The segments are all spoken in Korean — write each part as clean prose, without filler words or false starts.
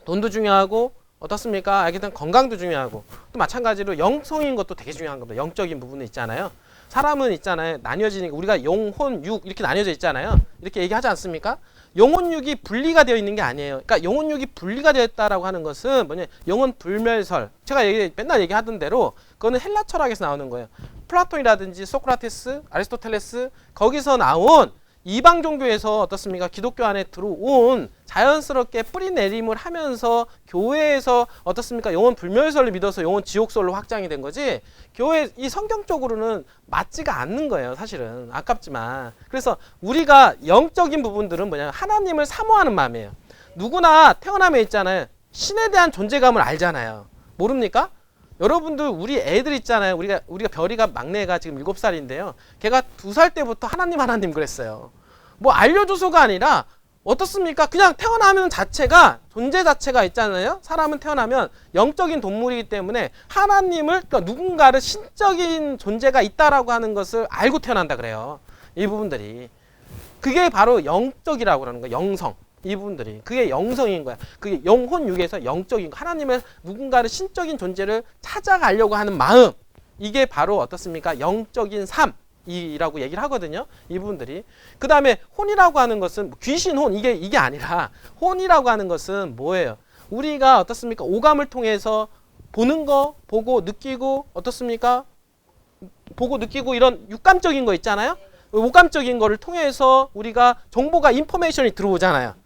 돈도 중요하고 어떻습니까? 알겠든 건강도 중요하고 또 마찬가지로 영성인 것도 되게 중요한 겁니다. 영적인 부분이 있잖아요. 사람은 있잖아요. 나뉘어지니까 우리가 영, 혼, 육 이렇게 나뉘어져 있잖아요. 이렇게 얘기하지 않습니까? 영혼, 육이 분리가 되어 있는 게 아니에요. 그러니까 영혼, 육이 분리가 되어 있다라고 하는 것은 뭐냐? 영혼 불멸설. 제가 맨날 얘기하던 대로 그거는 헬라 철학에서 나오는 거예요. 플라톤이라든지 소크라테스, 아리스토텔레스 거기서 나온 이방 종교에서 어떻습니까? 기독교 안에 들어온 자연스럽게 뿌리내림을 하면서 교회에서 어떻습니까? 영혼 불멸설을 믿어서 영혼 지옥설로 확장이 된 거지. 교회 이 성경적으로는 맞지가 않는 거예요. 사실은 아깝지만. 그래서 우리가 영적인 부분들은 뭐냐면 하나님을 사모하는 마음이에요. 누구나 태어나면 있잖아요. 신에 대한 존재감을 알잖아요. 모릅니까? 여러분들 우리 애들 있잖아요. 우리가 별이가 막내가 지금 7살인데요. 걔가 2살 때부터 하나님 그랬어요. 뭐 알려줘서가 아니라 어떻습니까? 그냥 태어나면 자체가 존재 자체가 있잖아요. 사람은 태어나면 영적인 동물이기 때문에 하나님을 그러니까 누군가를 신적인 존재가 있다라고 하는 것을 알고 태어난다 그래요. 이 부분들이 그게 바로 영적이라고 그러는 거예요. 영성. 이 부분들이 그게 영성인 거야. 그게 영혼 육에서 영적인 거. 하나님의 누군가를 신적인 존재를 찾아가려고 하는 마음. 이게 바로 어떻습니까? 영적인 삶이라고 얘기를 하거든요. 이 부분들이. 그 다음에 혼이라고 하는 것은 귀신 혼 이게 아니라 혼이라고 하는 것은 뭐예요? 우리가 어떻습니까? 오감을 통해서 보는 거, 보고 느끼고 어떻습니까? 보고 느끼고 이런 육감적인 거 있잖아요. 오감적인 거를 통해서 우리가 정보가 인포메이션이 들어오잖아요.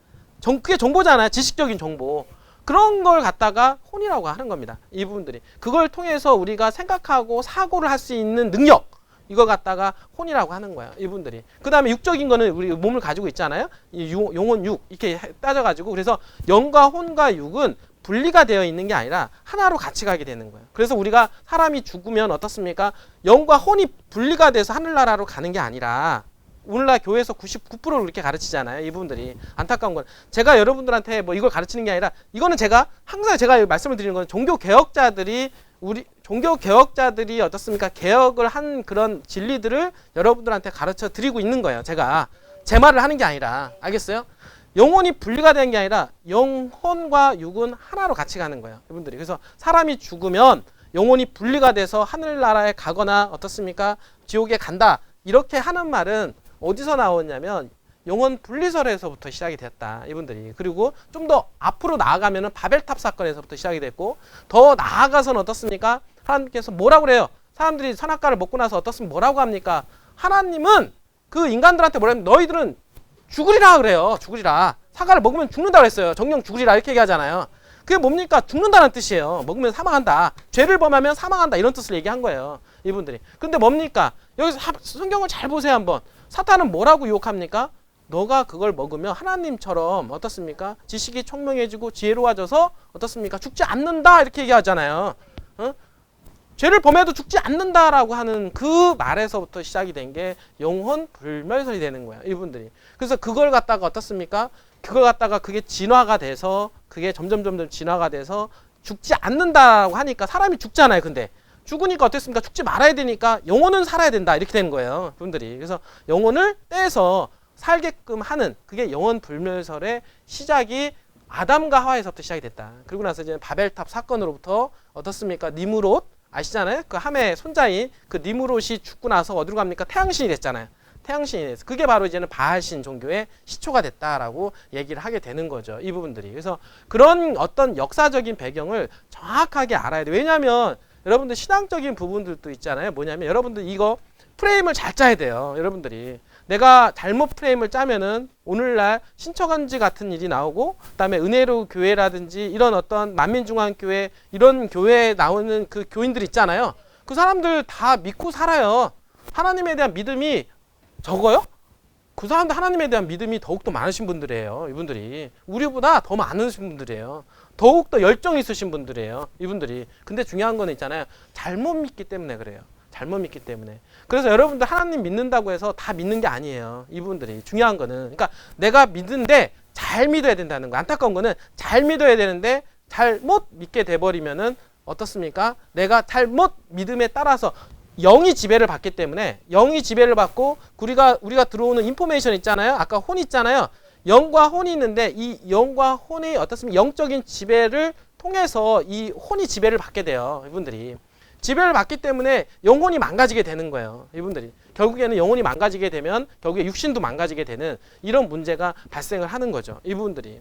그게 정보잖아요. 지식적인 정보. 그런 걸 갖다가 혼이라고 하는 겁니다. 이 부분들이. 그걸 통해서 우리가 생각하고 사고를 할 수 있는 능력. 이걸 갖다가 혼이라고 하는 거예요. 이 부분들이. 그 다음에 육적인 거는 우리 몸을 가지고 있잖아요. 이 영혼 육. 이렇게 따져가지고. 그래서 영과 혼과 육은 분리가 되어 있는 게 아니라 하나로 같이 가게 되는 거예요. 그래서 우리가 사람이 죽으면 어떻습니까? 영과 혼이 분리가 돼서 하늘나라로 가는 게 아니라 오늘날 교회에서 99%를 그렇게 가르치잖아요. 이 부분들이. 안타까운 건 제가 여러분들한테 뭐 이걸 가르치는 게 아니라 이거는 제가 항상 말씀을 드리는 건 종교개혁자들이 어떻습니까? 개혁을 한 그런 진리들을 여러분들한테 가르쳐 드리고 있는 거예요. 제가 제 말을 하는 게 아니라. 알겠어요? 영혼이 분리가 되는 게 아니라 영혼과 육은 하나로 같이 가는 거예요. 이분들이. 그래서 사람이 죽으면 영혼이 분리가 돼서 하늘나라에 가거나 어떻습니까? 지옥에 간다. 이렇게 하는 말은 어디서 나오냐면 영혼 분리설에서부터 시작이 됐다. 이분들이. 그리고 좀 더 앞으로 나아가면은 바벨탑 사건에서부터 시작이 됐고 더 나아가서는 어떻습니까? 하나님께서 뭐라고 그래요? 사람들이 선악과를 먹고 나서 어떻습니까? 뭐라고 합니까? 하나님은 그 인간들한테 뭐라면 너희들은 죽으리라 그래요. 죽으리라. 사과를 먹으면 죽는다 그랬어요. 정령 죽으리라 이렇게 얘기하잖아요. 그게 뭡니까? 죽는다는 뜻이에요. 먹으면 사망한다. 죄를 범하면 사망한다. 이런 뜻을 얘기한 거예요. 이분들이. 근데 뭡니까? 여기서 성경을 잘 보세요 한번. 사탄은 뭐라고 유혹합니까? 너가 그걸 먹으면 하나님처럼 어떻습니까? 지식이 총명해지고 지혜로워져서 어떻습니까? 죽지 않는다 이렇게 얘기하잖아요. 어? 죄를 범해도 죽지 않는다라고 하는 그 말에서부터 시작이 된 게 영혼 불멸설이 되는 거예요. 이분들이. 그래서 그걸 갖다가 어떻습니까? 그걸 갖다가 그게 진화가 돼서 그게 점점 진화가 돼서 죽지 않는다라고 하니까 사람이 죽잖아요. 근데 죽으니까 어땠습니까? 죽지 말아야 되니까 영혼은 살아야 된다 이렇게 되는 거예요. 분들이. 그래서 영혼을 떼서 살게끔 하는 그게 영혼 불멸설의 시작이 아담과 하와에서부터 시작이 됐다. 그리고 나서 이제 바벨탑 사건으로부터 어떻습니까? 니므롯 아시잖아요? 그 함의 손자인 그 니므롯이 죽고 나서 어디로 갑니까? 태양신이 됐잖아요. 태양신이 됐어. 그게 바로 이제는 바알신 종교의 시초가 됐다라고 얘기를 하게 되는 거죠. 이 부분들이. 그래서 그런 어떤 역사적인 배경을 정확하게 알아야 돼요. 왜냐하면 여러분들 신앙적인 부분들도 있잖아요. 뭐냐면 여러분들 이거 프레임을 잘 짜야 돼요. 여러분들이. 내가 잘못 프레임을 짜면은 오늘날 신처간지 같은 일이 나오고 그다음에 은혜로 교회라든지 이런 어떤 만민중앙교회 이런 교회에 나오는 그 교인들 있잖아요. 그 사람들 다 믿고 살아요. 하나님에 대한 믿음이 적어요? 그 사람들 하나님에 대한 믿음이 더욱더 많으신 분들이에요. 이분들이. 우리보다 더 많으신 분들이에요. 더욱더 열정이 있으신 분들이에요. 이분들이. 근데 중요한 거는 있잖아요. 잘못 믿기 때문에 그래요. 잘못 믿기 때문에. 그래서 여러분들 하나님 믿는다고 해서 다 믿는 게 아니에요. 이분들이. 중요한 거는. 그러니까 내가 믿는데 잘 믿어야 된다는 거. 안타까운 거는 잘 믿어야 되는데 잘못 믿게 돼버리면은 어떻습니까? 내가 잘못 믿음에 따라서 영이 지배를 받기 때문에 영이 지배를 받고 우리가 들어오는 인포메이션 있잖아요. 아까 혼 있잖아요. 영과 혼이 있는데 이 영과 혼이 어떻습니까? 영적인 지배를 통해서 이 혼이 지배를 받게 돼요. 이분들이. 지배를 받기 때문에 영혼이 망가지게 되는 거예요. 이분들이. 결국에는 영혼이 망가지게 되면 결국에 육신도 망가지게 되는 이런 문제가 발생을 하는 거죠. 이분들이.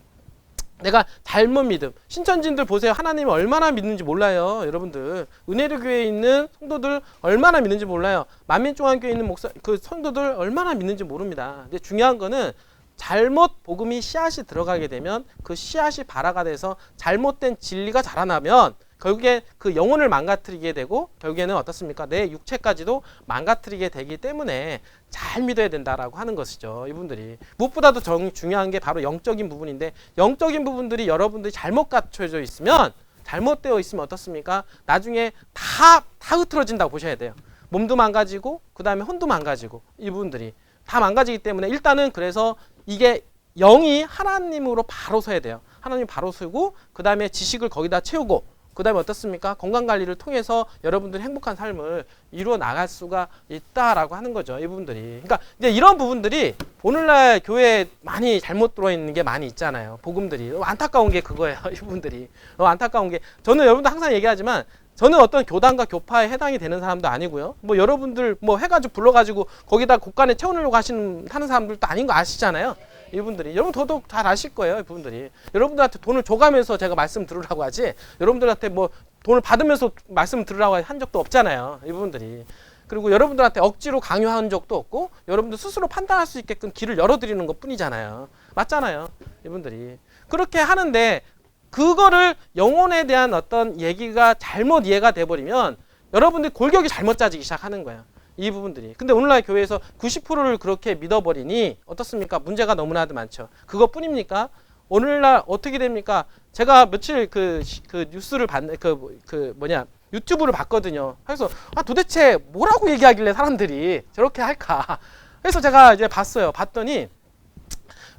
내가 잘못 믿음. 신천지인들 보세요. 하나님을 얼마나 믿는지 몰라요. 여러분들. 은혜로 교회에 있는 성도들 얼마나 믿는지 몰라요. 만민중앙교회에 있는 그 성도들 얼마나 믿는지 모릅니다. 근데 중요한 거는 잘못 복음이 씨앗이 들어가게 되면 그 씨앗이 발화가 돼서 잘못된 진리가 자라나면 결국에 그 영혼을 망가뜨리게 되고 결국에는 어떻습니까? 내 육체까지도 망가뜨리게 되기 때문에 잘 믿어야 된다라고 하는 것이죠. 이분들이. 무엇보다도 중요한 게 바로 영적인 부분인데 영적인 부분들이 여러분들이 잘못 갖춰져 있으면 잘못되어 있으면 어떻습니까? 나중에 다 흐트러진다고 보셔야 돼요. 몸도 망가지고 그 다음에 혼도 망가지고 이 부분들이 다 망가지기 때문에 일단은 그래서 이게 영이 하나님으로 바로 서야 돼요. 하나님 바로 서고 그 다음에 지식을 거기다 채우고 그 다음에 어떻습니까? 건강관리를 통해서 여러분들이 행복한 삶을 이루어 나갈 수가 있다라고 하는 거죠. 이 부분들이. 그러니까 이제 이런 부분들이 오늘날 교회에 많이 잘못 들어있는 게 많이 있잖아요. 복음들이. 안타까운 게 그거예요. 이 부분들이. 안타까운 게 저는 여러분들 항상 얘기하지만 저는 어떤 교단과 교파에 해당이 되는 사람도 아니고요. 뭐 여러분들 뭐 해가지고 불러가지고 거기다 곳간에 채우려고 하는 사람들도 아닌 거 아시잖아요. 이분들이. 여러분 더더욱 잘 아실 거예요. 이분들이. 여러분들한테 돈을 줘가면서 제가 말씀 들으라고 하지 여러분들한테 뭐 돈을 받으면서 말씀 들으라고 한 적도 없잖아요. 이분들이. 그리고 여러분들한테 억지로 강요한 적도 없고 여러분들 스스로 판단할 수 있게끔 길을 열어드리는 것 뿐이잖아요. 맞잖아요. 이분들이. 그렇게 하는데 그거를 영혼에 대한 어떤 얘기가 잘못 이해가 돼버리면 여러분들이 골격이 잘못 짜지기 시작하는 거예요. 이 부분들이. 근데 오늘날 교회에서 90%를 그렇게 믿어버리니 어떻습니까? 문제가 너무나도 많죠. 그것뿐입니까? 오늘날 어떻게 됩니까? 제가 며칠 그 뉴스를 유튜브를 봤거든요. 그래서 도대체 뭐라고 얘기하길래 사람들이 저렇게 할까? 그래서 제가 이제 봤어요. 봤더니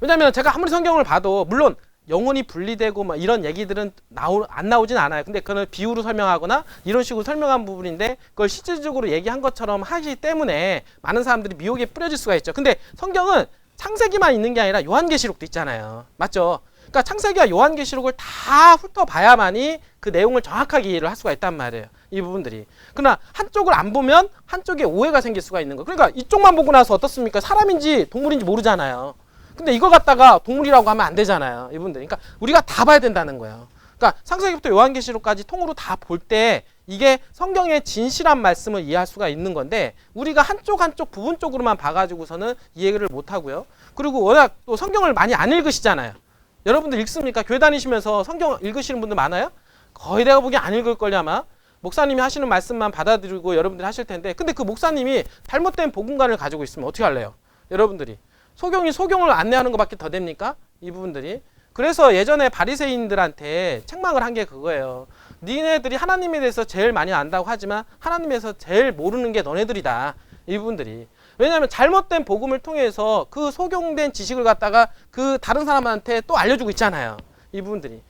왜냐면 제가 아무리 성경을 봐도 물론 영혼이 분리되고 막 이런 얘기들은 안 나오진 않아요. 근데 그거는 비유로 설명하거나 이런 식으로 설명한 부분인데 그걸 실질적으로 얘기한 것처럼 하기 때문에 많은 사람들이 미혹에 뿌려질 수가 있죠. 근데 성경은 창세기만 있는 게 아니라 요한계시록도 있잖아요. 맞죠? 그러니까 창세기와 요한계시록을 다 훑어봐야만이 그 내용을 정확하게 이해를 할 수가 있단 말이에요. 이 부분들이. 그러나 한쪽을 안 보면 한쪽에 오해가 생길 수가 있는 거예요. 그러니까 이쪽만 보고 나서 어떻습니까? 사람인지 동물인지 모르잖아요. 근데 이거 갖다가 동물이라고 하면 안 되잖아요. 이분들. 그러니까 우리가 다 봐야 된다는 거예요. 그러니까 창세기부터 요한계시록까지 통으로 다 볼 때 이게 성경의 진실한 말씀을 이해할 수가 있는 건데 우리가 한쪽 부분적으로만 봐가지고서는 이해를 못 하고요. 그리고 워낙 또 성경을 많이 안 읽으시잖아요. 여러분들 읽습니까? 교회 다니시면서 성경 읽으시는 분들 많아요? 거의 내가 보기엔 안 읽을걸요 아마. 목사님이 하시는 말씀만 받아들이고 여러분들이 하실 텐데 근데 그 목사님이 잘못된 복음관을 가지고 있으면 어떻게 할래요? 여러분들이. 소경을 안내하는 것밖에 더 됩니까? 이 부분들이. 그래서 예전에 바리새인들한테 책망을 한 게 그거예요. 니네들이 하나님에 대해서 제일 많이 안다고 하지만 하나님에서 제일 모르는 게 너네들이다. 이 부분들이. 왜냐하면 잘못된 복음을 통해서 그 소경된 지식을 갖다가 그 다른 사람한테 또 알려주고 있잖아요. 이 부분들이.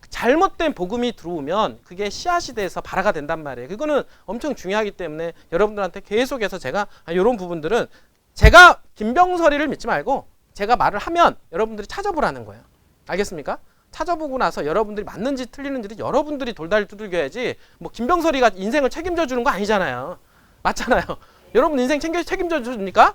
잘못된 복음이 들어오면 그게 씨앗이 돼서 발화가 된단 말이에요. 그거는 엄청 중요하기 때문에 여러분들한테 계속해서 제가 이런 부분들은 제가 김병설이를 믿지 말고 제가 말을 하면 여러분들이 찾아보라는 거예요. 알겠습니까? 찾아보고 나서 여러분들이 맞는지 틀리는지를 여러분들이 돌다리 두들겨야지 뭐 김병설이가 인생을 책임져 주는 거 아니잖아요. 맞잖아요. 여러분 인생 책임져 줍니까?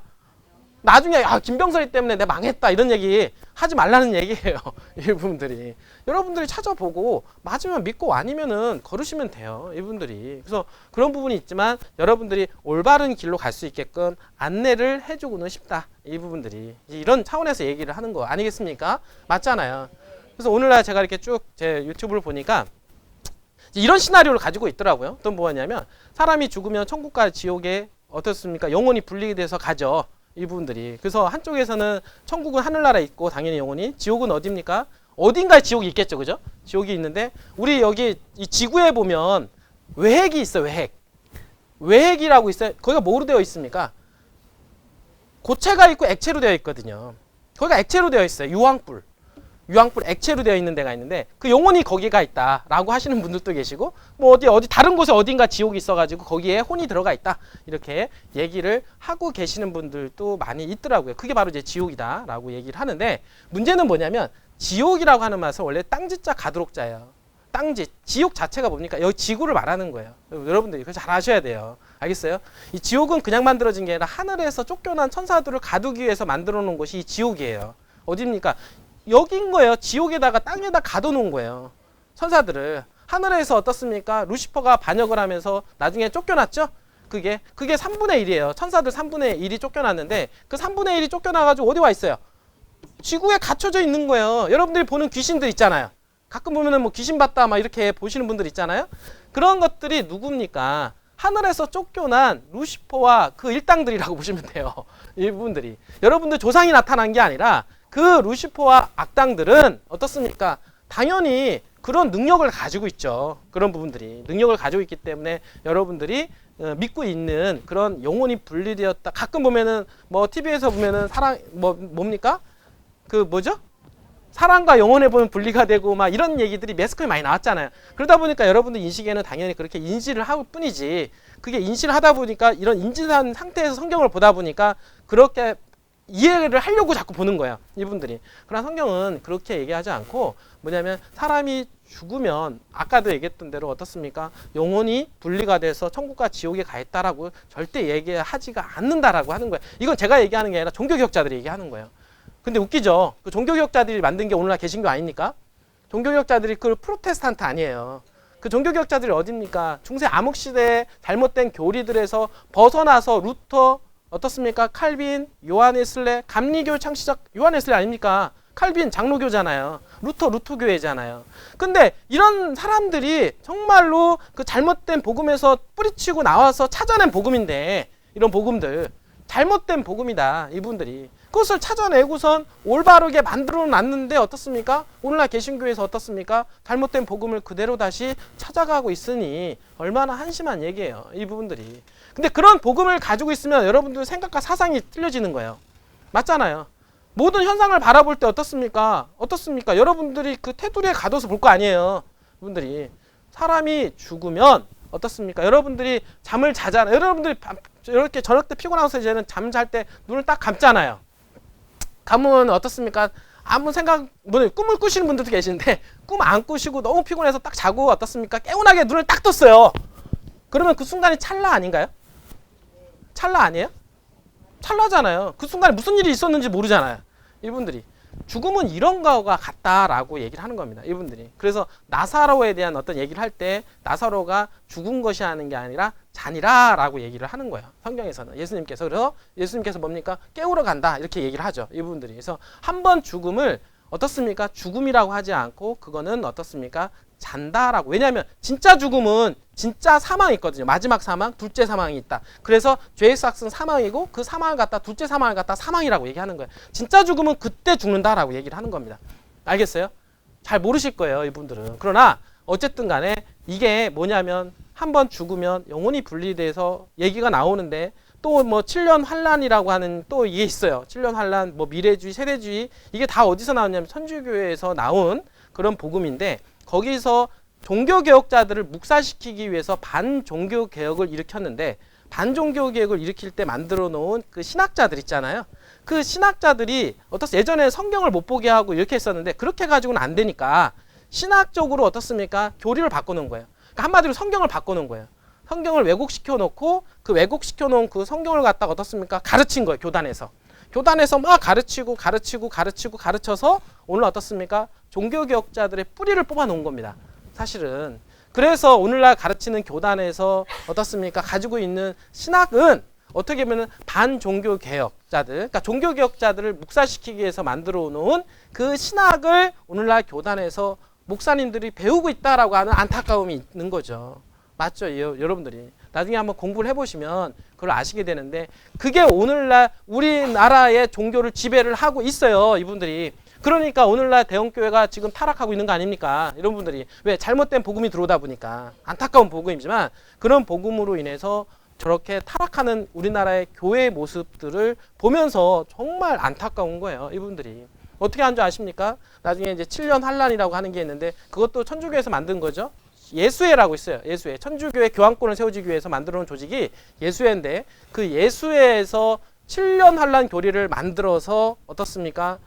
나중에 김병설이 때문에 내가 망했다 이런 얘기 하지 말라는 얘기예요. 이분들이. 여러분들이 찾아보고 맞으면 믿고 아니면은 걸으시면 돼요. 이분들이. 그래서 그런 부분이 있지만 여러분들이 올바른 길로 갈 수 있게끔 안내를 해주고는 싶다. 이 부분들이. 이런 차원에서 얘기를 하는 거 아니겠습니까? 맞잖아요. 그래서 오늘날 제가 이렇게 쭉 제 유튜브를 보니까 이런 시나리오를 가지고 있더라고요. 어떤 뭐냐면 사람이 죽으면 천국과 지옥에 어떻습니까? 영혼이 분리게 돼서 가죠. 이 부분들이. 그래서 한쪽에서는 천국은 하늘나라에 있고 당연히 영혼이 지옥은 어디입니까? 어딘가에 지옥이 있겠죠. 그죠? 지옥이 있는데 우리 여기 이 지구에 보면 외핵이 있어요. 외핵. 외핵이라고 있어요. 거기가 뭐로 되어 있습니까? 고체가 있고 액체로 되어 있거든요. 거기가 액체로 되어 있어요. 유황불. 유황불 액체로 되어 있는 데가 있는데 그 영혼이 거기가 있다라고 하시는 분들도 계시고 뭐 어디 다른 곳에 어딘가 지옥이 있어가지고 거기에 혼이 들어가 있다 이렇게 얘기를 하고 계시는 분들도 많이 있더라고요. 그게 바로 이제 지옥이다라고 얘기를 하는데 문제는 뭐냐면 지옥이라고 하는 말은 원래 땅지자 가드록자예요. 땅지 지옥 자체가 뭡니까? 여기 지구를 말하는 거예요. 여러분들이 그걸 잘 아셔야 돼요. 알겠어요? 이 지옥은 그냥 만들어진 게 아니라 하늘에서 쫓겨난 천사들을 가두기 위해서 만들어 놓은 곳이 이 지옥이에요. 어디입니까? 여기인 거예요. 지옥에다가 땅에다 가둬놓은 거예요. 천사들을. 하늘에서 어떻습니까? 루시퍼가 반역을 하면서 나중에 쫓겨났죠? 그게 3분의 1이에요. 천사들 3분의 1이 쫓겨났는데 그 3분의 1이 쫓겨나가지고 어디 와 있어요? 지구에 갇혀져 있는 거예요. 여러분들이 보는 귀신들 있잖아요. 가끔 보면은 뭐 귀신 봤다 막 이렇게 보시는 분들 있잖아요. 그런 것들이 누굽니까? 하늘에서 쫓겨난 루시퍼와 그 일당들이라고 보시면 돼요. 이분들이. 여러분들 조상이 나타난 게 아니라 그 루시퍼와 악당들은 어떻습니까? 당연히 그런 능력을 가지고 있죠. 그런 부분들이 능력을 가지고 있기 때문에 여러분들이 믿고 있는 그런 영혼이 분리되었다. 가끔 보면은 뭐 TV에서 보면은 사랑 뭡니까? 그 뭐죠? 사랑과 영혼의 보면 분리가 되고 막 이런 얘기들이 매스컴에 많이 나왔잖아요. 그러다 보니까 여러분들 인식에는 당연히 그렇게 인지를 할 뿐이지 그게 인식을 하다 보니까 이런 인지한 상태에서 성경을 보다 보니까 그렇게 이해를 하려고 자꾸 보는 거예요. 이분들이. 그러나 성경은 그렇게 얘기하지 않고 뭐냐면 사람이 죽으면 아까도 얘기했던 대로 어떻습니까? 영혼이 분리가 돼서 천국과 지옥에 가 있다라고 절대 얘기하지가 않는다라고 하는 거예요. 이건 제가 얘기하는 게 아니라 종교개혁자들이 얘기하는 거예요. 근데 웃기죠? 그 종교개혁자들이 만든 게 오늘날 개신교 아닙니까? 종교개혁자들이 그 프로테스탄트 아니에요. 그 종교개혁자들이 어딥니까? 중세 암흑시대의 잘못된 교리들에서 벗어나서 루터, 어떻습니까? 칼빈, 요한 웨슬레, 감리교 창시자 요한 웨슬레 아닙니까? 칼빈 장로교잖아요. 루터교회잖아요. 근데 이런 사람들이 정말로 그 잘못된 복음에서 뿌리치고 나와서 찾아낸 복음인데 이런 복음들 잘못된 복음이다. 이분들이. 그것을 찾아내고선 올바르게 만들어 놨는데 어떻습니까? 오늘날 개신교에서 어떻습니까? 잘못된 복음을 그대로 다시 찾아가고 있으니 얼마나 한심한 얘기예요. 이 부분들이. 근데 그런 복음을 가지고 있으면 여러분들 생각과 사상이 틀려지는 거예요. 맞잖아요. 모든 현상을 바라볼 때 어떻습니까? 여러분들이 그 테두리에 가둬서 볼 거 아니에요. 분들이. 사람이 죽으면 어떻습니까? 여러분들이 잠을 자잖아요. 여러분들이 이렇게 저녁 때 피곤해서 이제는 잠 잘 때 눈을 딱 감잖아요. 감으면 어떻습니까? 아무 생각, 꿈을 꾸시는 분들도 계시는데 꿈 안 꾸시고 너무 피곤해서 딱 자고 어떻습니까? 개운하게 눈을 딱 떴어요. 그러면 그 순간이 찰나 아닌가요? 찰나 아니에요? 찰나잖아요. 그 순간에 무슨 일이 있었는지 모르잖아요. 이분들이. 죽음은 이런 거가 같다라고 얘기를 하는 겁니다. 이분들이. 그래서 나사로에 대한 어떤 얘기를 할 때 나사로가 죽은 것이 하는 게 아니라 잔이라라고 얘기를 하는 거예요. 성경에서는. 예수님께서. 그래서 예수님께서 뭡니까? 깨우러 간다. 이렇게 얘기를 하죠. 이분들이. 그래서 한 번 죽음을 어떻습니까? 죽음이라고 하지 않고 그거는 어떻습니까? 잔다라고. 왜냐하면 진짜 죽음은 진짜 사망이 있거든요. 마지막 사망, 둘째 사망이 있다. 그래서 죄의 삭은 사망이고 그 사망을 갖다 둘째 사망을 갖다 사망이라고 얘기하는 거예요. 진짜 죽음은 그때 죽는다라고 얘기를 하는 겁니다. 알겠어요? 잘 모르실 거예요, 이분들은. 그러나 어쨌든 간에 이게 뭐냐면 한 번 죽으면 영혼이 분리돼서 얘기가 나오는데 또 뭐 7년 환란이라고 하는 또 이게 있어요. 7년 환란, 뭐 미래주의, 세대주의 이게 다 어디서 나왔냐면 천주교회에서 나온 그런 복음인데 거기서 종교개혁자들을 묵살시키기 위해서 반종교개혁을 일으켰는데 반종교개혁을 일으킬 때 만들어 놓은 그 신학자들 있잖아요. 그 신학자들이 예전에 성경을 못 보게 하고 이렇게 했었는데 그렇게 가지고는 안 되니까 신학적으로 어떻습니까? 교리를 바꿔놓은 거예요. 그러니까 한마디로 성경을 바꿔놓은 거예요. 성경을 왜곡시켜 놓고 그 왜곡시켜 놓은 그 성경을 갖다가 어떻습니까? 가르친 거예요. 교단에서 막 가르쳐서 오늘 어떻습니까? 종교개혁자들의 뿌리를 뽑아 놓은 겁니다. 사실은. 그래서 오늘날 가르치는 교단에서 어떻습니까? 가지고 있는 신학은 어떻게 보면 반종교개혁자들, 그러니까 종교개혁자들을 묵살시키기 위해서 만들어 놓은 그 신학을 오늘날 교단에서 목사님들이 배우고 있다라고 하는 안타까움이 있는 거죠. 맞죠? 여러분들이. 나중에 한번 공부를 해보시면 그걸 아시게 되는데 그게 오늘날 우리나라의 종교를 지배를 하고 있어요. 이분들이. 그러니까 오늘날 대형교회가 지금 타락하고 있는 거 아닙니까? 이런 분들이. 왜? 잘못된 복음이 들어오다 보니까. 안타까운 복음이지만 그런 복음으로 인해서 저렇게 타락하는 우리나라의 교회의 모습들을 보면서 정말 안타까운 거예요. 이분들이. 어떻게 한 줄 아십니까? 나중에 이제 7년 환란이라고 하는 게 있는데 그것도 천주교에서 만든 거죠. 예수회라고 있어요. 예수회. 천주교의 교황권을 세워주기 위해서 만들어 놓은 조직이 예수회인데 그 예수회에서 7년 환란 교리를 만들어서 어떻습니까?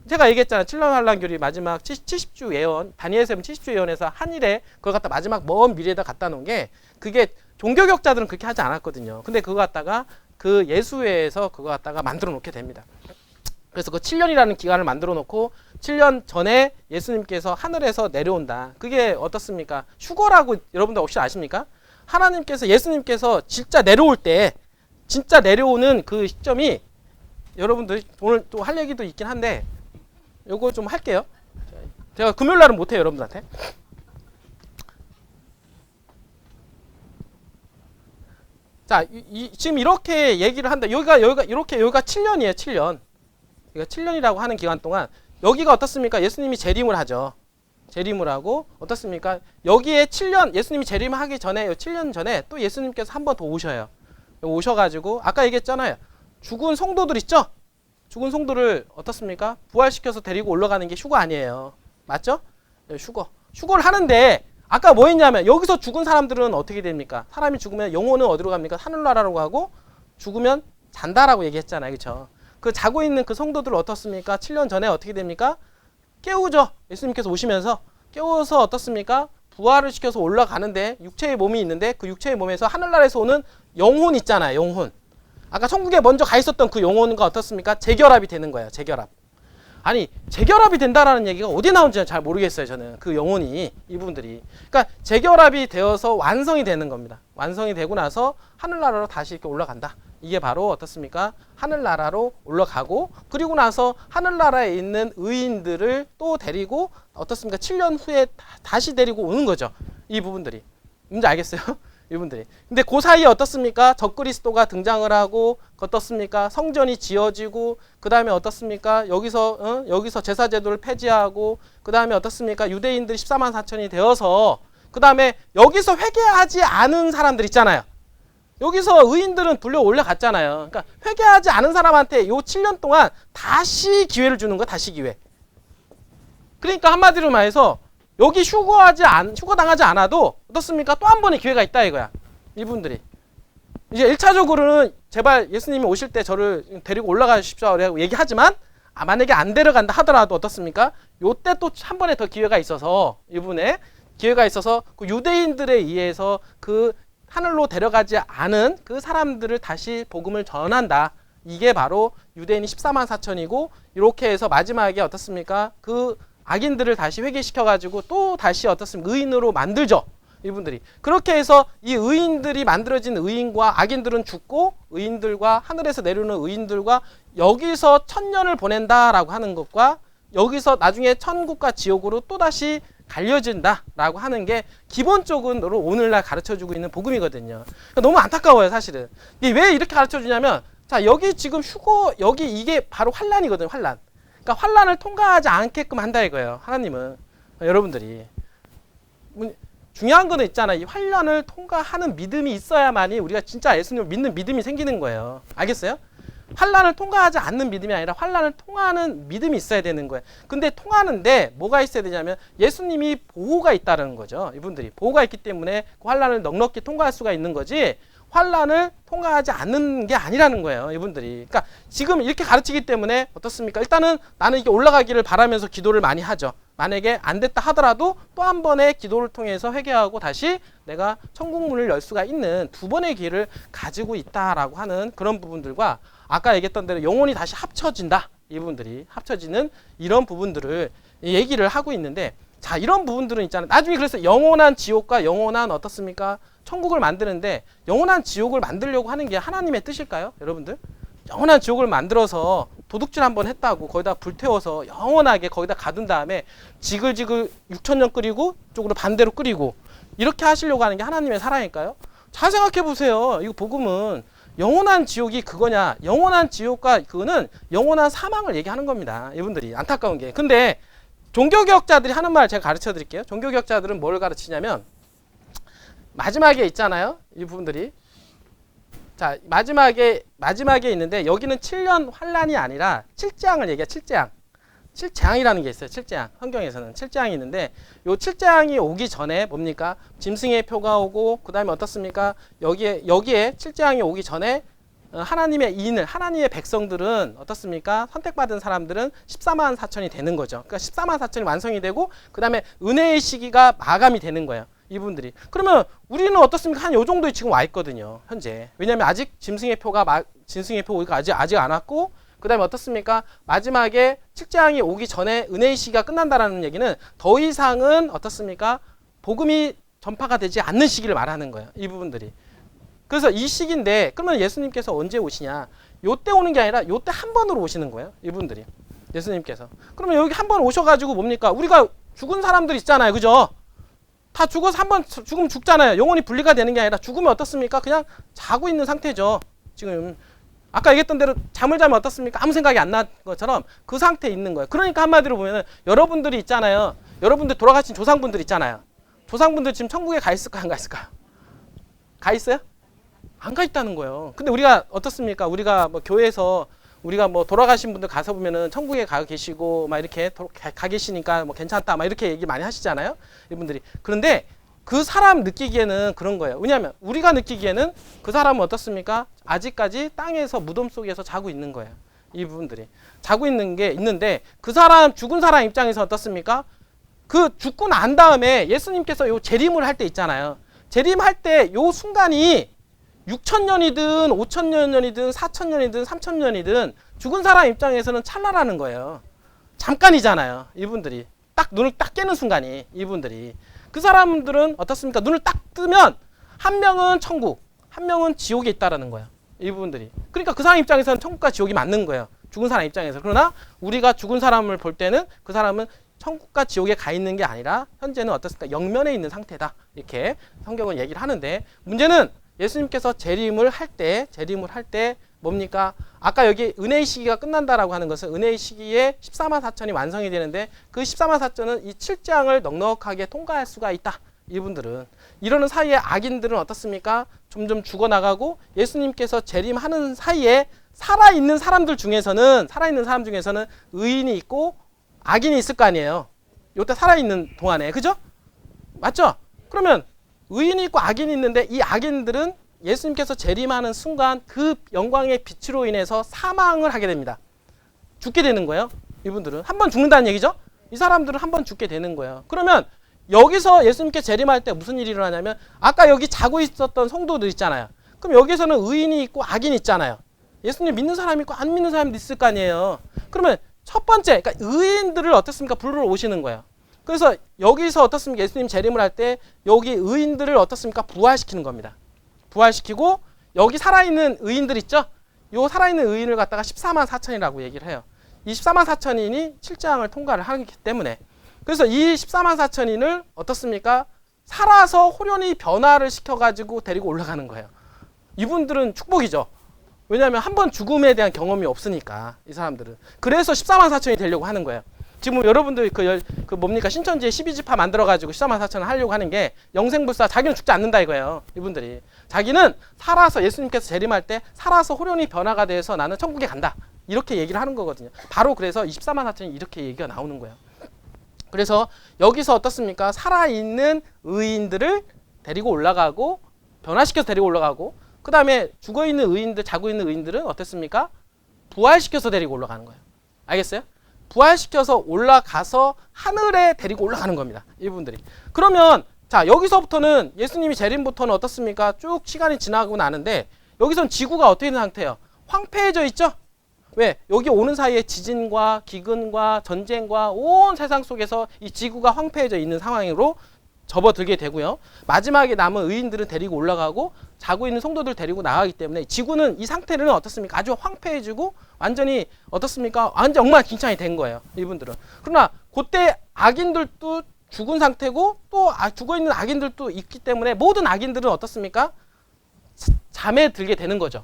제가 얘기했잖아요. 7년 환란 교리 마지막 70주 예언, 다니엘서는 70주 예언에서 한일에 그걸 갖다 마지막 먼 미래에다 갖다 놓은 게 그게 종교격자들은 그렇게 하지 않았거든요. 근데 그거 갖다가 그 예수회에서 그거 갖다가 만들어 놓게 됩니다. 그래서 그 7년이라는 기간을 만들어 놓고 7년 전에 예수님께서 하늘에서 내려온다. 그게 어떻습니까? 휴거라고 여러분들 혹시 아십니까? 하나님께서 예수님께서 진짜 내려올 때 진짜 내려오는 그 시점이 여러분들 오늘 또 할 얘기도 있긴 한데 요거 좀 할게요. 제가 금요일 날은 못 해요, 여러분들한테. 자, 지금 이렇게 얘기를 한다. 여기가 7년이에요, 7년. 여기가 7년이라고 하는 기간 동안 여기가 어떻습니까? 예수님이 재림을 하죠. 재림을 하고 어떻습니까? 여기에 7년 예수님이 재림하기 전에 7년 전에 또 예수님께서 한 번 더 오셔요. 오셔가지고 아까 얘기했잖아요. 죽은 성도들 있죠? 죽은 성도를 어떻습니까? 부활시켜서 데리고 올라가는 게 휴거 아니에요. 맞죠? 휴거. 휴거를 하는데 아까 뭐 했냐면 여기서 죽은 사람들은 어떻게 됩니까? 사람이 죽으면 영혼은 어디로 갑니까? 하늘나라로 가고 죽으면 잔다라고 얘기했잖아요. 그렇죠? 그 자고 있는 그 성도들 어떻습니까? 7년 전에 어떻게 됩니까? 깨우죠. 예수님께서 오시면서 깨워서 어떻습니까? 부활을 시켜서 올라가는데 육체의 몸이 있는데 그 육체의 몸에서 하늘나라에서 오는 영혼 있잖아요. 영혼. 아까 천국에 먼저 가 있었던 그 영혼과 어떻습니까? 재결합이 되는 거예요. 재결합. 아니 재결합이 된다라는 얘기가 어디에 나온지 잘 모르겠어요. 저는 그 영혼이 이분들이. 그러니까 재결합이 되어서 완성이 되는 겁니다. 완성이 되고 나서 하늘나라로 다시 이렇게 올라간다. 이게 바로 어떻습니까? 하늘나라로 올라가고 그리고 나서 하늘나라에 있는 의인들을 또 데리고 어떻습니까? 7년 후에 다시 데리고 오는 거죠. 이 부분들이. 뭔지 알겠어요? 이분들이. 근데 그 사이에 어떻습니까? 적그리스도가 등장을 하고 어떻습니까? 성전이 지어지고 그 다음에 어떻습니까? 여기서 제사제도를 폐지하고 그 다음에 어떻습니까? 유대인들이 14만 4천이 되어서 그 다음에 여기서 회개하지 않은 사람들 있잖아요. 여기서 의인들은 불려 올라갔잖아요. 그러니까 회개하지 않은 사람한테 요 7년 동안 다시 기회를 주는 거야. 다시 기회. 그러니까 한마디로 말해서 여기 휴거당하지 않아도 어떻습니까? 또 한 번의 기회가 있다 이거야. 이분들이. 이제 1차적으로는 제발 예수님이 오실 때 저를 데리고 올라가십시오 라고 얘기하지만 만약에 안 데려간다 하더라도 어떻습니까? 요때 또 한 번의 더 기회가 있어서 이분의 기회가 있어서 그 유대인들에 의해서 그 하늘로 데려가지 않은 그 사람들을 다시 복음을 전한다. 이게 바로 유대인이 14만 4천이고 이렇게 해서 마지막에 어떻습니까? 그 악인들을 다시 회개시켜가지고 또 다시 어떻습니까? 의인으로 만들죠. 이분들이. 그렇게 해서 이 의인들이 만들어진 의인과 악인들은 죽고 의인들과 하늘에서 내려오는 의인들과 여기서 1000년을 보낸다라고 하는 것과 여기서 나중에 천국과 지옥으로 또다시 갈려진다라고 하는 게 기본적으로 오늘날 가르쳐주고 있는 복음이거든요. 그러니까 너무 안타까워요, 사실은. 왜 이렇게 가르쳐주냐면, 자, 여기 지금 여기 이게 바로 환란이거든요, 환란. 그러니까 환란을 통과하지 않게끔 한다 이거예요, 하나님은. 여러분들이. 중요한 거는 있잖아요. 이 환란을 통과하는 믿음이 있어야만이 우리가 진짜 예수님을 믿는 믿음이 생기는 거예요. 알겠어요? 환란을 통과하지 않는 믿음이 아니라 환란을 통하는 믿음이 있어야 되는 거예요. 근데 통하는데 뭐가 있어야 되냐면 예수님이 보호가 있다는 거죠. 이분들이 보호가 있기 때문에 그 환란을 넉넉히 통과할 수가 있는 거지 환란을 통과하지 않는 게 아니라는 거예요. 이분들이. 그러니까 지금 이렇게 가르치기 때문에 어떻습니까? 일단은 나는 이게 올라가기를 바라면서 기도를 많이 하죠. 만약에 안 됐다 하더라도 또 한 번의 기도를 통해서 회개하고 다시 내가 천국 문을 열 수가 있는 두 번의 기회를 가지고 있다라고 하는 그런 부분들과 아까 얘기했던 대로 영혼이 다시 합쳐진다. 이분들이 합쳐지는 이런 부분들을 얘기를 하고 있는데 자, 이런 부분들은 있잖아요. 나중에 그래서 영원한 지옥과 영원한 어떻습니까? 천국을 만드는데 영원한 지옥을 만들려고 하는 게 하나님의 뜻일까요? 여러분들? 영원한 지옥을 만들어서 도둑질 한번 했다고 거기다 불태워서 영원하게 거기다 가둔 다음에 지글지글 6000년 끓이고 쪽으로 반대로 끓이고 이렇게 하시려고 하는 게 하나님의 사랑일까요? 잘 생각해 보세요. 이거 복음은 영원한 지옥이 그거냐? 영원한 지옥과 그거는 영원한 사망을 얘기하는 겁니다. 이분들이 안타까운 게. 근데 종교개혁자들이 하는 말 제가 가르쳐 드릴게요. 종교개혁자들은 뭘 가르치냐면 마지막에 있잖아요. 이 부분들이. 자, 마지막에 있는데 여기는 7년 환란이 아니라 7재앙을 얘기해요. 7재앙. 칠재앙이라는 게 있어요. 칠재앙. 성경에서는 칠재앙이 있는데 요 칠재앙이 오기 전에 뭡니까? 짐승의 표가 오고 그다음에 어떻습니까? 여기에 칠재앙이 오기 전에 하나님의 인을 하나님의 백성들은 어떻습니까? 선택받은 사람들은 14만 4천이 되는 거죠. 그러니까 14만 4천이 완성이 되고 그다음에 은혜의 시기가 마감이 되는 거예요. 이분들이. 그러면 우리는 어떻습니까? 한 요 정도에 지금 와 있거든요. 현재. 왜냐하면 아직 짐승의 표가 아직 안 왔고 그다음에 어떻습니까? 마지막에 칠재앙이 오기 전에 은혜의 시기가 끝난다라는 얘기는 더 이상은 어떻습니까? 복음이 전파가 되지 않는 시기를 말하는 거예요. 이 부분들이. 그래서 이 시기인데 그러면 예수님께서 언제 오시냐? 요때 오는 게 아니라 요때 한 번으로 오시는 거예요. 이분들이. 예수님께서. 그러면 여기 한 번 오셔가지고 뭡니까? 우리가 죽은 사람들 있잖아요. 그죠? 다 죽어서 한 번 죽으면 죽잖아요. 영혼이 분리가 되는 게 아니라 죽으면 어떻습니까? 그냥 자고 있는 상태죠. 지금 아까 얘기했던 대로 잠을 자면 어떻습니까? 아무 생각이 안 난 것처럼 그 상태에 있는 거예요. 그러니까 한마디로 보면은 여러분들이 있잖아요. 여러분들 돌아가신 조상분들 있잖아요. 조상분들 지금 천국에 가 있을까 안 가 있을까요? 가 있어요? 안 가 있다는 거예요. 근데 우리가 어떻습니까? 우리가 뭐 교회에서 우리가 뭐 돌아가신 분들 가서 보면은 천국에 가 계시고 막 이렇게 가 계시니까 뭐 괜찮다 막 이렇게 얘기 많이 하시잖아요. 이분들이. 그런데 그 사람 느끼기에는 그런 거예요. 왜냐하면 우리가 느끼기에는 그 사람은 어떻습니까? 아직까지 땅에서 무덤 속에서 자고 있는 거예요. 이 부분들이. 자고 있는 게 있는데 그 사람 죽은 사람 입장에서 어떻습니까? 그 죽고 난 다음에 예수님께서 요 재림을 할 때 있잖아요. 재림할 때 요 순간이 6,000년이든 5,000년이든 4,000년이든 3,000년이든 죽은 사람 입장에서는 찰나라는 거예요. 잠깐이잖아요. 이분들이. 딱 눈을 딱 깨는 순간이 이분들이. 그 사람들은 어떻습니까? 눈을 딱 뜨면 한 명은 천국, 한 명은 지옥에 있다라는 거예요. 이분들이. 그러니까 그 사람 입장에서는 천국과 지옥이 맞는 거예요. 죽은 사람 입장에서. 그러나 우리가 죽은 사람을 볼 때는 그 사람은 천국과 지옥에 가 있는 게 아니라 현재는 어떻습니까? 영면에 있는 상태다. 이렇게 성경은 얘기를 하는데 문제는 예수님께서 재림을 할 때 뭡니까? 아까 여기 은혜의 시기가 끝난다라고 하는 것은 은혜의 시기에 14만 4천이 완성이 되는데 그 14만 4천은 이 칠재앙을 넉넉하게 통과할 수가 있다. 이분들은. 이러는 사이에 악인들은 어떻습니까? 점점 죽어나가고 예수님께서 재림하는 사이에 살아있는 사람 중에서는 의인이 있고 악인이 있을 거 아니에요. 요때 살아있는 동안에. 그죠? 맞죠? 그러면 의인이 있고 악인이 있는데 이 악인들은 예수님께서 재림하는 순간 그 영광의 빛으로 인해서 사망을 하게 됩니다. 죽게 되는 거예요. 이분들은. 한 번 죽는다는 얘기죠. 이 사람들은 한 번 죽게 되는 거예요. 그러면 여기서 예수님께 재림할 때 무슨 일이 일어나냐면 아까 여기 자고 있었던 성도들 있잖아요. 그럼 여기서는 의인이 있고 악인이 있잖아요. 예수님 믿는 사람이 있고 안 믿는 사람이 있을 거 아니에요. 그러면 첫 번째, 그러니까 의인들을 어떻습니까? 부르러 오시는 거예요. 그래서 여기서 어떻습니까? 예수님 재림을 할 때 여기 의인들을 어떻습니까? 부활시키는 겁니다. 부활시키고 여기 살아있는 의인들 있죠? 요 살아있는 의인을 갖다가 14만 4천이라고 얘기를 해요. 이 14만 4천인이 칠재앙을 통과를 하기 때문에 그래서 이 14만 4천인을 어떻습니까? 살아서 호련히 변화를 시켜가지고 데리고 올라가는 거예요. 이분들은 축복이죠. 왜냐하면 한 번 죽음에 대한 경험이 없으니까 이 사람들은. 그래서 14만 4천이 되려고 하는 거예요. 지금 여러분들 그 뭡니까? 신천지에 12지파 만들어가지고 14만 4천을 하려고 하는 게 영생불사 자기는 죽지 않는다 이거예요. 이분들이. 자기는 살아서 예수님께서 재림할 때 살아서 호련히 변화가 돼서 나는 천국에 간다. 이렇게 얘기를 하는 거거든요. 바로 그래서 24만 4천이 이렇게 얘기가 나오는 거예요. 그래서 여기서 어떻습니까? 살아있는 의인들을 데리고 올라가고 변화시켜서 데리고 올라가고 그 다음에 죽어있는 의인들, 자고 있는 의인들은 어땠습니까? 부활시켜서 데리고 올라가는 거예요. 알겠어요? 부활시켜서 올라가서 하늘에 데리고 올라가는 겁니다. 이분들이. 그러면 자 여기서부터는 예수님이 재림부터는 어떻습니까? 쭉 시간이 지나고 나는데 여기선 지구가 어떻게 있는 상태예요? 황폐해져 있죠? 왜? 여기 오는 사이에 지진과 기근과 전쟁과 온 세상 속에서 이 지구가 황폐해져 있는 상황으로 접어들게 되고요. 마지막에 남은 의인들은 데리고 올라가고 자고 있는 성도들 데리고 나가기 때문에 지구는 이 상태는 어떻습니까? 아주 황폐해지고 완전히 어떻습니까? 완전 엉망진창이 된 거예요. 이분들은. 그러나 그때 악인들도 죽은 상태고 또 죽어있는 악인들도 있기 때문에 모든 악인들은 어떻습니까? 잠에 들게 되는 거죠.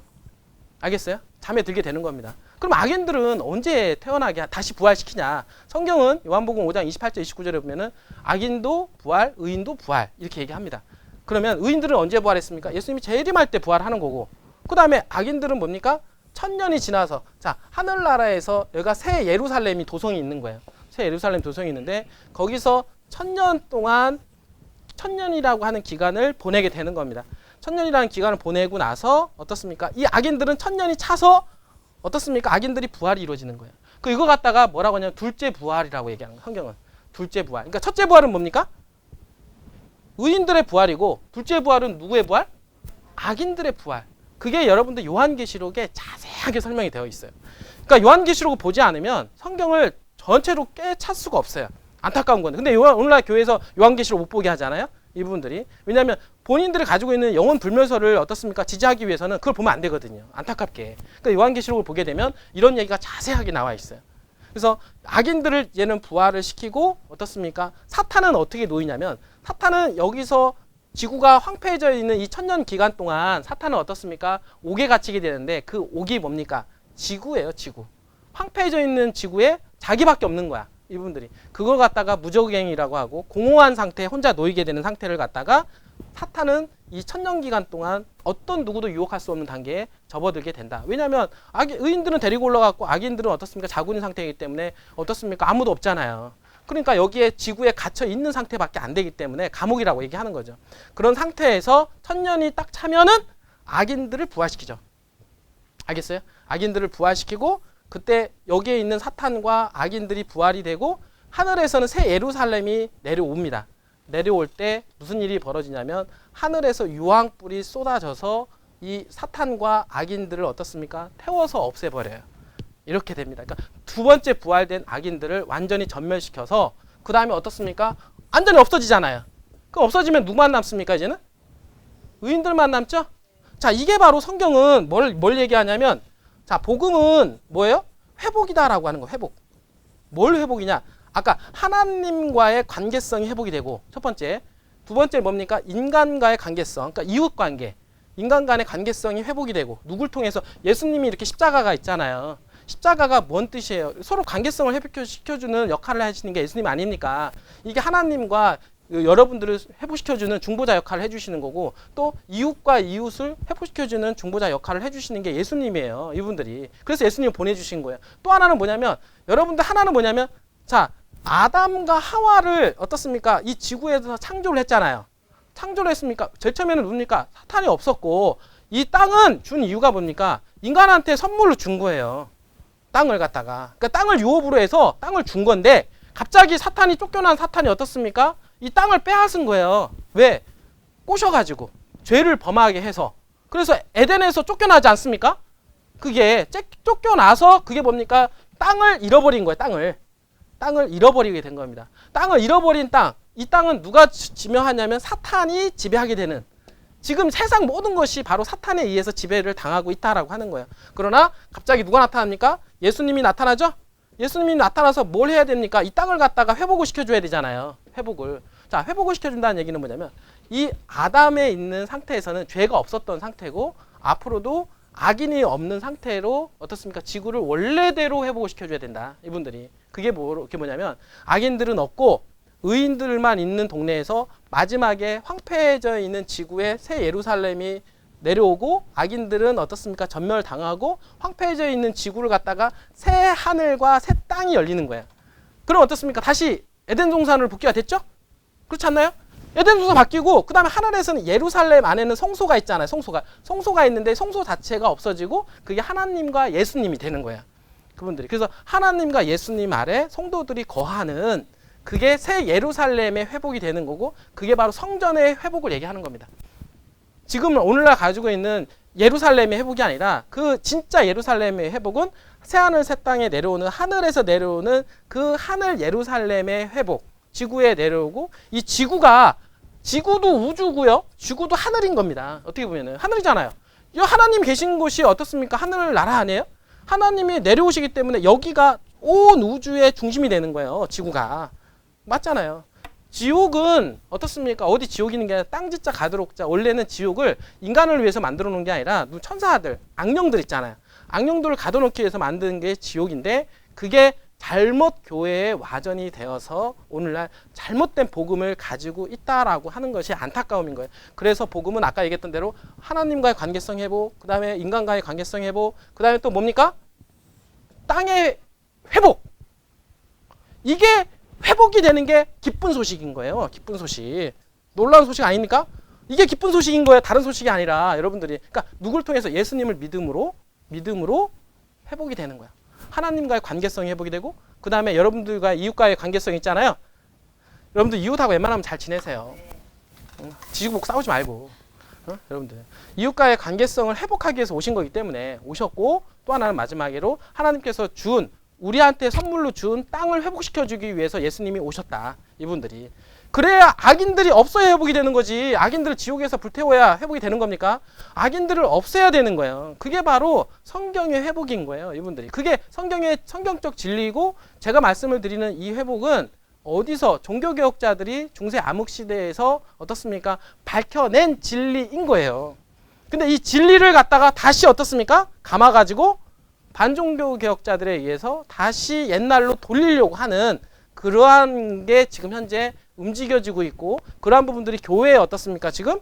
알겠어요? 잠에 들게 되는 겁니다. 그럼 악인들은 언제 태어나게 다시 부활시키냐? 성경은 요한복음 5장 28절 29절에 보면은 악인도 부활, 의인도 부활 이렇게 얘기합니다. 그러면 의인들은 언제 부활했습니까? 예수님이 재림할 때 부활하는 거고 그 다음에 악인들은 뭡니까? 천년이 지나서 자 하늘나라에서 여기가 새 예루살렘이 도성이 있는 거예요. 새 예루살렘 도성이 있는데 거기서 1000년 동안 천년이라고 하는 기간을 보내게 되는 겁니다. 천년이라는 기간을 보내고 나서 어떻습니까? 이 악인들은 1000년이 차서 어떻습니까? 악인들이 부활이 이루어지는 거예요. 그 이거 갖다가 뭐라고 하냐면 둘째 부활이라고 얘기하는 거예요. 성경은 둘째 부활. 그러니까 첫째 부활은 뭡니까? 의인들의 부활이고 둘째 부활은 누구의 부활? 악인들의 부활. 그게 여러분들 요한계시록에 자세하게 설명이 되어 있어요. 그러니까 요한계시록을 보지 않으면 성경을 전체로 깨찰 수가 없어요. 안타까운 건데. 근데 오늘날 교회에서 요한계시록 못 보게 하잖아요. 이분들이. 왜냐하면 본인들이 가지고 있는 영혼 불멸설을 어떻습니까? 지지하기 위해서는 그걸 보면 안 되거든요. 안타깝게. 그러니까 요한계시록을 보게 되면 이런 얘기가 자세하게 나와 있어요. 그래서 악인들을 얘는 부활을 시키고 어떻습니까? 사탄은 어떻게 놓이냐면 사탄은 여기서 지구가 황폐해져 있는 이 1000년 기간 동안 사탄은 어떻습니까? 옥에 갇히게 되는데 그 옥이 뭡니까? 지구예요, 지구. 황폐해져 있는 지구에 자기밖에 없는 거야. 이분들이. 그걸 갖다가 무적행이라고 하고 공허한 상태에 혼자 놓이게 되는 상태를 갖다가 사탄은 이 1000년 기간 동안 어떤 누구도 유혹할 수 없는 단계에 접어들게 된다. 왜냐하면 의인들은 데리고 올라갔고 악인들은 어떻습니까? 자고 있는 상태이기 때문에 어떻습니까? 아무도 없잖아요. 그러니까 여기에 지구에 갇혀 있는 상태밖에 안 되기 때문에 감옥이라고 얘기하는 거죠. 그런 상태에서 1000년이 딱 차면은 악인들을 부활시키죠. 알겠어요? 악인들을 부활시키고 그때 여기에 있는 사탄과 악인들이 부활이 되고 하늘에서는 새 예루살렘이 내려옵니다. 내려올 때 무슨 일이 벌어지냐면 하늘에서 유황불이 쏟아져서 이 사탄과 악인들을 어떻습니까? 태워서 없애버려요. 이렇게 됩니다. 그러니까 두 번째 부활된 악인들을 완전히 전멸시켜서 그 다음에 어떻습니까? 완전히 없어지잖아요. 그럼 없어지면 누구만 남습니까? 이제는? 의인들만 남죠? 자, 이게 바로 성경은 뭘 얘기하냐면 자, 복음은 뭐예요? 회복이다라고 하는 거, 회복. 뭘 회복이냐? 아까 하나님과의 관계성이 회복이 되고 첫 번째. 두 번째 뭡니까? 인간과의 관계성, 그러니까 이웃관계. 인간 간의 관계성이 회복이 되고 누굴 통해서 예수님이 이렇게 십자가가 있잖아요. 십자가가 뭔 뜻이에요? 서로 관계성을 회복시켜주는 역할을 하시는 게 예수님 아닙니까? 이게 하나님과 여러분들을 회복시켜주는 중보자 역할을 해주시는 거고 또 이웃과 이웃을 회복시켜주는 중보자 역할을 해주시는 게 예수님이에요. 이분들이. 그래서 예수님을 보내주신 거예요. 또 하나는 뭐냐면 여러분들 하나는 뭐냐면 자 아담과 하와를 어떻습니까? 이 지구에서 창조를 했잖아요. 창조를 했습니까? 제일 처음에는 누굽니까? 사탄이 없었고 이 땅은 준 이유가 뭡니까? 인간한테 선물로 준 거예요. 땅을 갖다가. 그러니까 땅을 유업으로 해서 땅을 준 건데 갑자기 사탄이 쫓겨난 사탄이 어떻습니까? 이 땅을 빼앗은 거예요. 왜? 꼬셔가지고 죄를 범하게 해서. 그래서 에덴에서 쫓겨나지 않습니까? 그게 쫓겨나서 그게 뭡니까? 땅을 잃어버린 거예요. 땅을 잃어버리게 된 겁니다. 땅을 잃어버린 땅. 이 땅은 누가 지배하냐면 사탄이 지배하게 되는. 지금 세상 모든 것이 바로 사탄에 의해서 지배를 당하고 있다라고 하는 거예요. 그러나 갑자기 누가 나타납니까? 예수님이 나타나죠? 예수님이 나타나서 뭘 해야 됩니까? 이 땅을 갖다가 회복을 시켜줘야 되잖아요. 회복을. 자, 회복을 시켜준다는 얘기는 뭐냐면 이 아담에 있는 상태에서는 죄가 없었던 상태고 앞으로도 악인이 없는 상태로 어떻습니까? 지구를 원래대로 회복을 시켜줘야 된다. 이분들이. 그게 뭐냐면 악인들은 없고 의인들만 있는 동네에서 마지막에 황폐해져 있는 지구에 새 예루살렘이 내려오고 악인들은 어떻습니까? 전멸당하고 황폐해져 있는 지구를 갖다가 새 하늘과 새 땅이 열리는 거예요. 그럼 어떻습니까? 다시 에덴 동산으로 복귀가 됐죠? 그렇지 않나요? 에덴 동산 바뀌고 그 다음에 하늘에서는 예루살렘 안에는 성소가 있잖아요. 성소가 있는데 성소 자체가 없어지고 그게 하나님과 예수님이 되는 거예요. 그분들이. 그래서 하나님과 예수님 아래 성도들이 거하는 그게 새 예루살렘의 회복이 되는 거고 그게 바로 성전의 회복을 얘기하는 겁니다. 지금 오늘날 가지고 있는 예루살렘의 회복이 아니라 그 진짜 예루살렘의 회복은 새하늘 새 땅에 내려오는 하늘에서 내려오는 그 하늘 예루살렘의 회복. 지구에 내려오고 이 지구도 우주고요. 지구도 하늘인 겁니다. 어떻게 보면은 하늘이잖아요. 이 하나님 계신 곳이 어떻습니까? 하늘 나라 아니에요? 하나님이 내려오시기 때문에 여기가 온 우주의 중심이 되는 거예요. 지구가. 맞잖아요. 지옥은 어떻습니까? 어디 지옥이 있는 게 아니라 땅짓자 가드록자. 원래는 지옥을 인간을 위해서 만들어 놓은 게 아니라 천사들, 악령들 있잖아요. 악령들을 가둬놓기 위해서 만든 게 지옥인데 그게 잘못 교회에 와전이 되어서 오늘날 잘못된 복음을 가지고 있다라고 하는 것이 안타까움인 거예요. 그래서 복음은 아까 얘기했던 대로 하나님과의 관계성 회복, 그 다음에 인간과의 관계성 회복, 그 다음에 또 뭡니까? 땅의 회복. 이게 회복이 되는 게 기쁜 소식인 거예요. 기쁜 소식. 놀라운 소식 아닙니까? 이게 기쁜 소식인 거예요. 다른 소식이 아니라 여러분들이. 그러니까 누굴 통해서 예수님을 믿음으로 회복이 되는 거야. 하나님과의 관계성이 회복이 되고 그 다음에 여러분들과 이웃과의 관계성이 있잖아요. 여러분들 이웃하고 웬만하면 잘 지내세요. 지지고 싸우지 말고. 여러분들 이웃과의 관계성을 회복하기 위해서 오신 거기 때문에 오셨고 또 하나는 마지막으로 하나님께서 준 우리한테 선물로 준 땅을 회복시켜주기 위해서 예수님이 오셨다. 이분들이. 그래야 악인들이 없어야 회복이 되는 거지. 악인들을 지옥에서 불태워야 회복이 되는 겁니까? 악인들을 없애야 되는 거예요. 그게 바로 성경의 회복인 거예요. 이분들이. 그게 성경의 성경적 진리이고 제가 말씀을 드리는 이 회복은 어디서 종교개혁자들이 중세 암흑시대에서 어떻습니까? 밝혀낸 진리인 거예요. 근데 이 진리를 갖다가 다시 어떻습니까? 감아가지고 반종교개혁자들에 의해서 다시 옛날로 돌리려고 하는 그러한 게 지금 현재 움직여지고 있고 그러한 부분들이 교회에 어떻습니까? 지금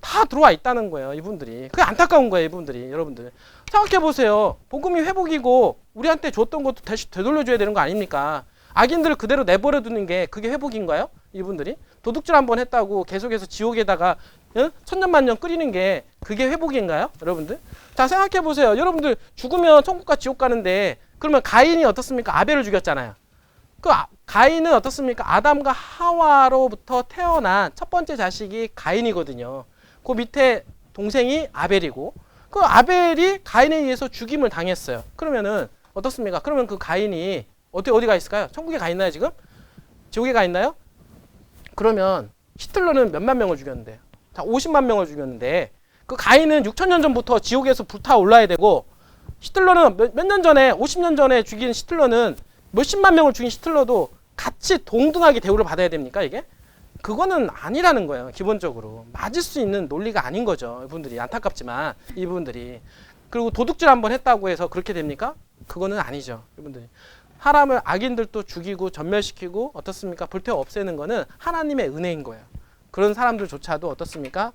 다 들어와 있다는 거예요. 이분들이. 그게 안타까운 거예요. 이분들이. 여러분들. 생각해 보세요. 복음이 회복이고 우리한테 줬던 것도 다시 되돌려줘야 되는 거 아닙니까? 악인들을 그대로 내버려 두는 게 그게 회복인가요? 이분들이. 도둑질 한번 했다고 계속해서 지옥에다가 천년만년 끓이는 게 그게 회복인가요? 여러분들. 자 생각해 보세요. 여러분들 죽으면 천국과 지옥 가는데 그러면 가인이 어떻습니까? 아벨을 죽였잖아요. 그 가인은 어떻습니까? 아담과 하와로부터 태어난 첫 번째 자식이 가인이거든요. 그 밑에 동생이 아벨이고 그 아벨이 가인에 의해서 죽임을 당했어요. 그러면은 어떻습니까? 그러면 그 가인이 어디 가 있을까요? 천국에 가 있나요 지금? 지옥에 가 있나요? 그러면 히틀러는 몇만 명을 죽였는데 자 50만 명을 죽였는데 그 가인은 6천년 전부터 지옥에서 불타올라야 되고 히틀러는 몇 년 전에 50년 전에 죽인 히틀러는 몇십만 명을 죽인 히틀러도 같이 동등하게 대우를 받아야 됩니까 이게? 그거는 아니라는 거예요. 기본적으로. 맞을 수 있는 논리가 아닌 거죠. 이분들이. 안타깝지만 이분들이. 그리고 도둑질 한번 했다고 해서 그렇게 됩니까? 그거는 아니죠. 이분들이. 사람을 악인들도 죽이고 전멸시키고 어떻습니까? 불태워 없애는 거는 하나님의 은혜인 거예요. 그런 사람들조차도 어떻습니까?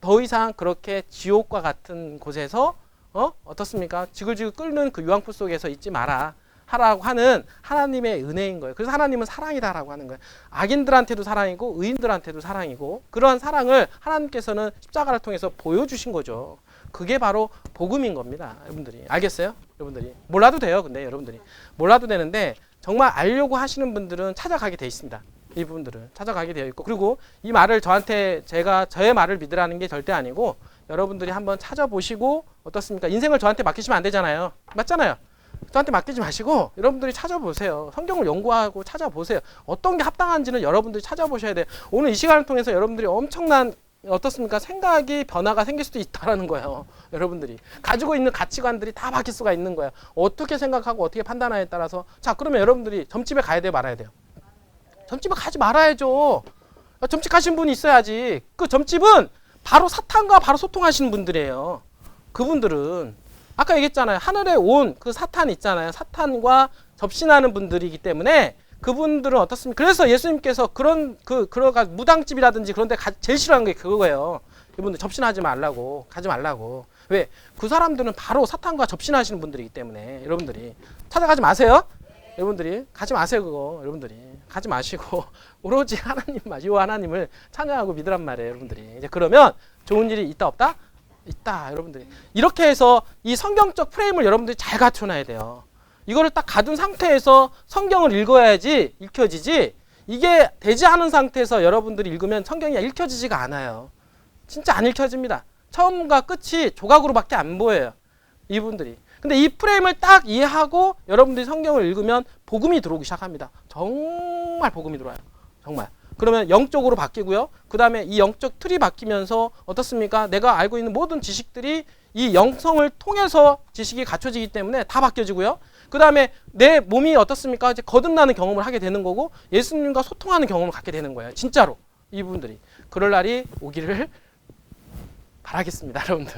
더 이상 그렇게 지옥과 같은 곳에서 어떻습니까? 지글지글 끓는 그 유황불 속에서 있지 마라. 하라고 하는 하나님의 은혜인 거예요. 그래서 하나님은 사랑이다라고 하는 거예요. 악인들한테도 사랑이고 의인들한테도 사랑이고 그러한 사랑을 하나님께서는 십자가를 통해서 보여주신 거죠. 그게 바로 복음인 겁니다. 여러분들이. 알겠어요? 여러분들이. 몰라도 돼요. 근데 여러분들이. 몰라도 되는데 정말 알려고 하시는 분들은 찾아가게 돼 있습니다. 이 부분들은 찾아가게 되어 있고 그리고 이 말을 저한테 제가 저의 말을 믿으라는 게 절대 아니고 여러분들이 한번 찾아보시고 어떻습니까? 인생을 저한테 맡기시면 안 되잖아요. 맞잖아요. 저한테 맡기지 마시고 여러분들이 찾아보세요. 성경을 연구하고 찾아보세요. 어떤 게 합당한지는 여러분들이 찾아보셔야 돼요. 오늘 이 시간을 통해서 여러분들이 엄청난 어떻습니까? 생각이 변화가 생길 수도 있다라는 거예요. 여러분들이 가지고 있는 가치관들이 다 바뀔 수가 있는 거예요. 어떻게 생각하고 어떻게 판단하에 따라서 자 그러면 여러분들이 점집에 가야 돼요? 말아야 돼요? 점집에 가지 말아야죠. 점집 가신 분이 있어야지. 그 점집은 바로 사탄과 바로 소통하시는 분들이에요. 그분들은 아까 얘기했잖아요. 하늘에 온 그 사탄 있잖아요. 사탄과 접신하는 분들이기 때문에 그분들은 어떻습니까? 그래서 예수님께서 그런 무당집이라든지 그런 데 제일 싫어하는 게 그거예요. 이분들 접신하지 말라고, 가지 말라고. 왜? 그 사람들은 바로 사탄과 접신하시는 분들이기 때문에 여러분들이 찾아가지 마세요. 여러분들이 가지 마세요. 그거 여러분들이 가지 마시고 오로지 하나님만 이 하나님을 찬양하고 믿으란 말이에요. 여러분들이 이제 그러면 좋은 일이 있다 없다? 있다. 여러분들이 이렇게 해서 이 성경적 프레임을 여러분들이 잘 갖춰놔야 돼요. 이거를 딱 가둔 상태에서 성경을 읽어야지 읽혀지지 이게 되지 않은 상태에서 여러분들이 읽으면 성경이 읽혀지지가 않아요. 진짜 안 읽혀집니다. 처음과 끝이 조각으로밖에 안 보여요. 이분들이. 근데 이 프레임을 딱 이해하고 여러분들이 성경을 읽으면 복음이 들어오기 시작합니다. 정말 복음이 들어와요. 정말. 그러면 영적으로 바뀌고요. 그 다음에 이 영적 틀이 바뀌면서 어떻습니까? 내가 알고 있는 모든 지식들이 이 영성을 통해서 지식이 갖춰지기 때문에 다 바뀌어지고요. 그 다음에 내 몸이 어떻습니까? 이제 거듭나는 경험을 하게 되는 거고 예수님과 소통하는 경험을 갖게 되는 거예요. 진짜로. 이분들이. 그럴 날이 오기를 바라겠습니다. 여러분들.